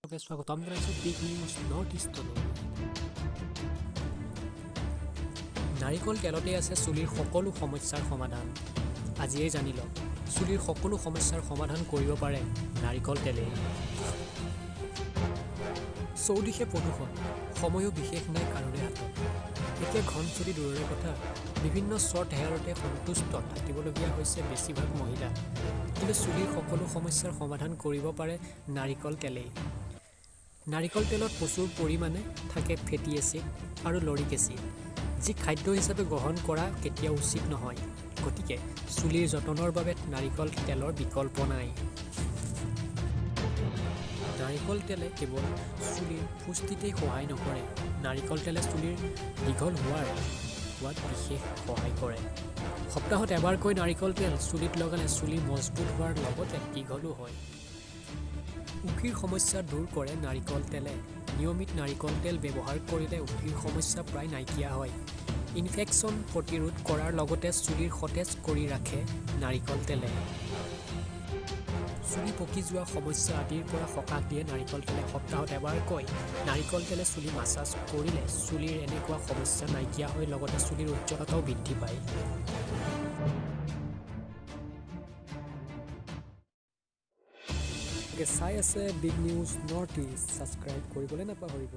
দৰ্শকে স্বাগতম জনাইছোঁ বিগ নিউজ নৰ্থ ইষ্টলৈ। নাৰিকল তেলতে আছে চুলিৰ সকলো সমস্যাৰ সমাধান। আজিয়েই জানি লওক, চুলিৰ সকলো সমস্যাৰ সমাধান কৰিব পাৰে নাৰিকল তেলেই। চৌদিশে প্ৰদূষণ, সময়ো বিশেষ নাই কাৰোৰে হাতত। এতিয়া ঘন চুলি দূৰৰে কথা, বিভিন্ন শ্বৰ্ট হেয়াৰতে সন্তুষ্ট থাকিবলগীয়া হৈছে বেছিভাগ মহিলা। কিন্তু চুলিৰ সকলো সমস্যাৰ সমাধান কৰিব পাৰে নাৰিকল তেলেই। নাৰিকল তেলত প্ৰচুৰ পৰিমাণে থাকে ফেটি এচিড আৰু লৰিক এচিড, যি খাদ্য হিচাপে গ্ৰহণ কৰা কেতিয়াও উচিত নহয়। গতিকে চুলিৰ যতনৰ বাবে নাৰিকল তেলৰ বিকল্প নাই। নাৰিকল তেলে কেৱল চুলিৰ পুষ্টিতেই সহায় নকৰে, নাৰিকল তেলে চুলিৰ দীঘল হোৱাত বিশেষ সহায় কৰে। সপ্তাহত এবাৰকৈ নাৰিকল তেল চুলিত লগালে চুলি মজবুত হোৱাৰ লগতে দীঘলো হয়। উফিৰ সমস্যা দূৰ কৰে নাৰিকল তেলে। নিয়মিত নাৰিকল তেল ব্যৱহাৰ কৰিলে উফিৰ সমস্যা প্ৰায় নাইকিয়া হয়। ইনফেকশ্যন প্ৰতিৰোধ কৰাৰ লগতে চুলিৰ সতেজ কৰি ৰাখে নাৰিকল তেলে। চুলি পকি যোৱা সমস্যা আদিৰ পৰা সকাহ দিয়ে নাৰিকল তেলে। সপ্তাহত এবাৰকৈ নাৰিকল তেলে চুলি মাছাজ কৰিলে চুলিৰ এনেকুৱা সমস্যা নাইকিয়া হয়, লগতে চুলিৰ উজ্জ্বলতাও বৃদ্ধি পায়। চাই আছে big news north east, subscribe কৰিবলৈ নাপাহৰিব।